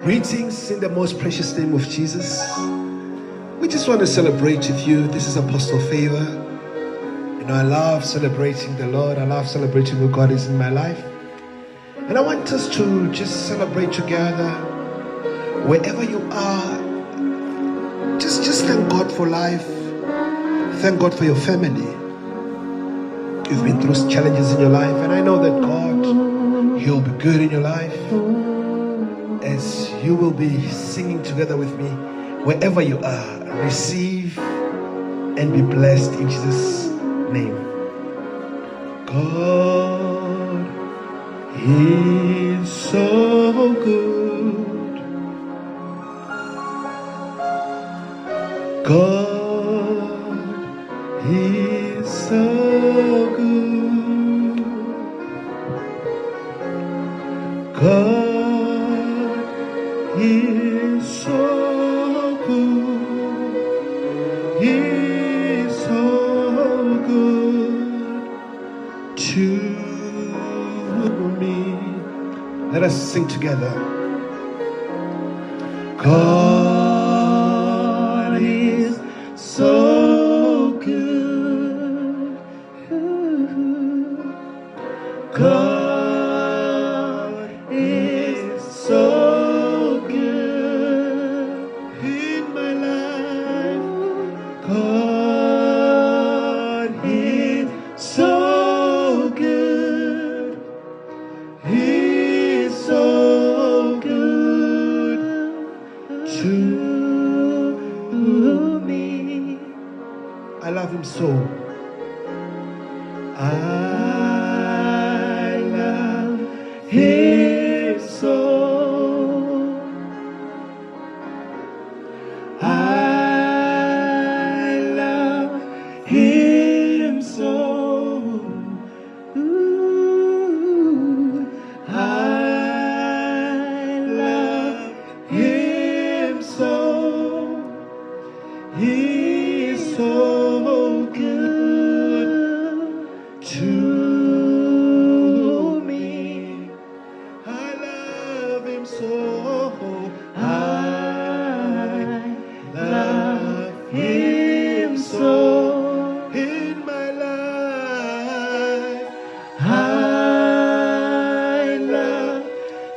Greetings in the most precious name of Jesus. We just want to celebrate with you. This is Apostle Favour. You know, I love celebrating the Lord. I love celebrating who God is in my life. And I want us to just celebrate together. Wherever you are, just thank God for life. Thank God for your family. You've been through challenges in your life, and I know that God, He'll be good in your life. As you will be singing together with me, wherever you are, receive and be blessed in Jesus' name. God is so good. God is so good. God is so good. He's so good to me. Let us sing together. God is so good. God is so good in my life. God is so good. He's so good to me. I love Him so. I love Him so. I love Him so. Ooh, I love Him so. He's so good to me. I love Him so. I love Him so. In my life, I love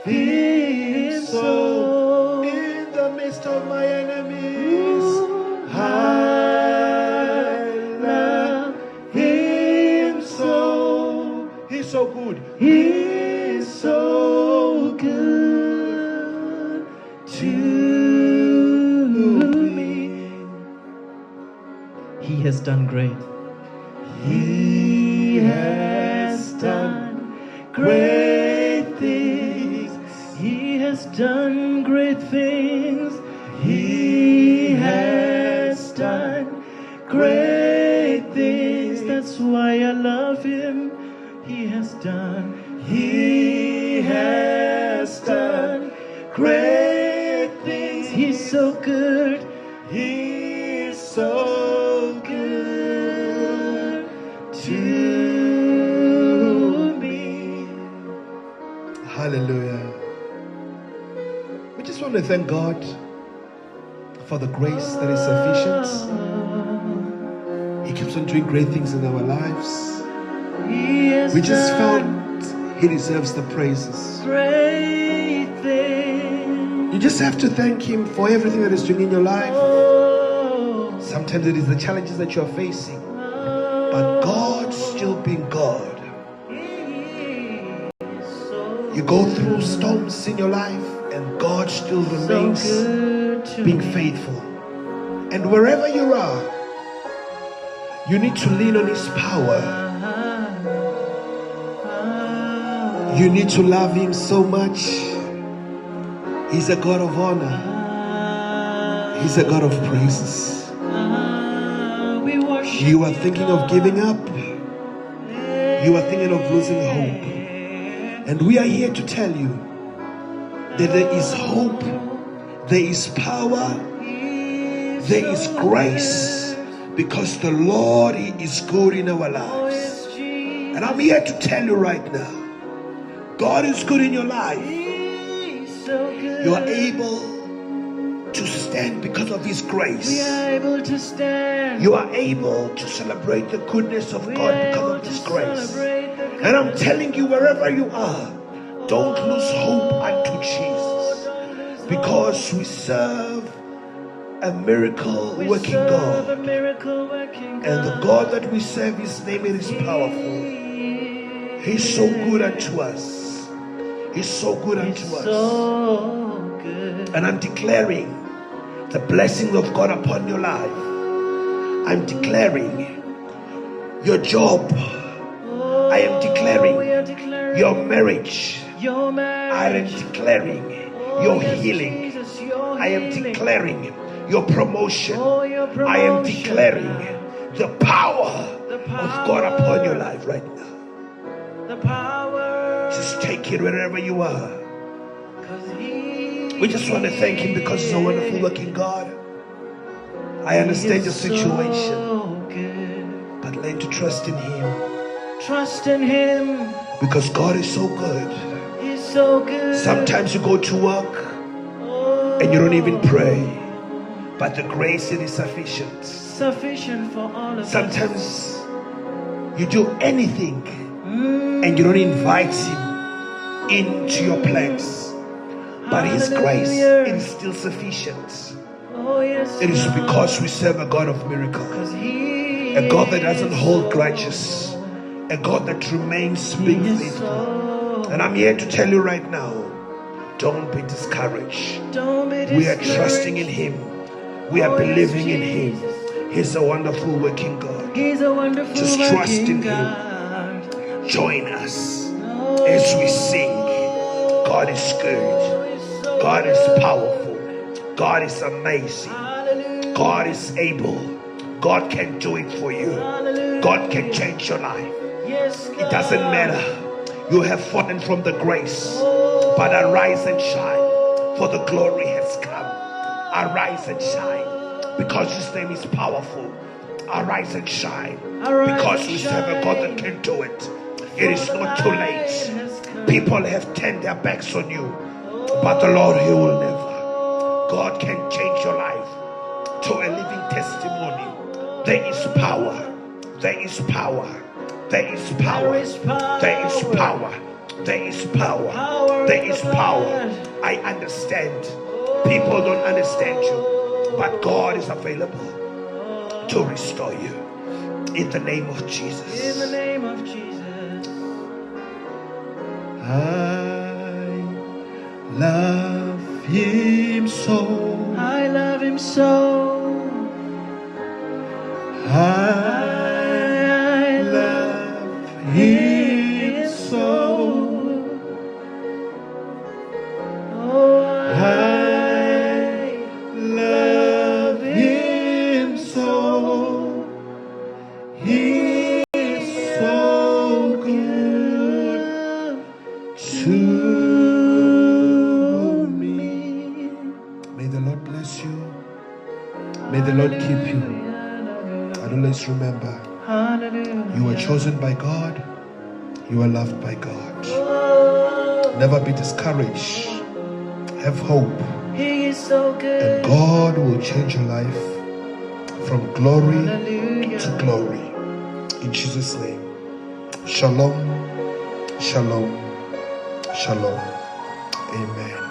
Him so. In the midst of my enemies, I love Him so. He's so good. He's so good to me. He has done great. He has done great things. He has done great things. He has done great things. That's why I love Him. He has done. He has done great things. He's so good. He's so good to me. Hallelujah. We just want to thank God for the grace that is sufficient. He keeps on doing great things in our lives. We just felt He deserves the praises. Great things. You just have to thank Him for everything that He's doing in your life. Sometimes it is the challenges that you are facing, but God still being God. You go through storms in your life, and God still remains being faithful. And wherever you are, you need to lean on His power. You need to love Him so much. He's a God of honor. He's a God of praises. You are thinking of giving up. You are thinking of losing hope. And we are here to tell you that there is hope, there is power, there is grace, because the Lord, He is good in our lives. And I'm here to tell you right now, God is good in your life. so good. You are able to stand because of His grace. We are able to stand. You are able to celebrate the goodness of God because of His grace. And I'm telling you, wherever you are, don't lose hope unto Jesus, because we serve a miracle working God. And the God that we serve, His name is powerful. He's so good unto us. He's so good unto us. And I'm declaring the blessing of God upon your life. I'm declaring your job. I am declaring your marriage. I am declaring your healing. I am declaring your promotion. I am declaring the power of God upon your life right now. Just take it wherever you are. We just want to thank Him because He's a wonderful working God. I understand your situation, but learn to trust in Him. Trust in Him, because God is so good. He's so good. Sometimes you go to work and you don't even pray, but the grace is sufficient. Sufficient for all of us. Sometimes you do anything and you don't invite Him into your plans, but His grace is still sufficient. It is because we serve a God of miracles, a God that doesn't hold grudges, a God that remains being faithful. And I'm here to tell you right now, don't be discouraged. We are trusting in Him. We are believing in Him. He's a wonderful working God. Just trust in Him. Join us as we sing. God is good. God is powerful. God is amazing. God is able. God can do it for you. God can change your life. It doesn't matter. You have fallen from the grace, but arise and shine, for the glory has come. Arise and shine, because His name is powerful. Arise and shine, because we serve a God that can do it. It is not too late. People have turned their backs on you, but the Lord, He will never. God can change your life to a living testimony. There is power. There is power. There is power. There is power. There is power. There is power. I understand. People don't understand you, but God is available to restore you. In the name of Jesus. In the name of Jesus. I love Him so. I love Him so. I love Him so. Oh, I love Him so. He is so good to me. May the Lord bless you. May the Lord keep you. And always remember, you are chosen by God. You are loved by God. Never be discouraged. Have hope. He is so good. And God will change your life from glory to glory. In Jesus' name. Shalom. Shalom. Shalom. Amen.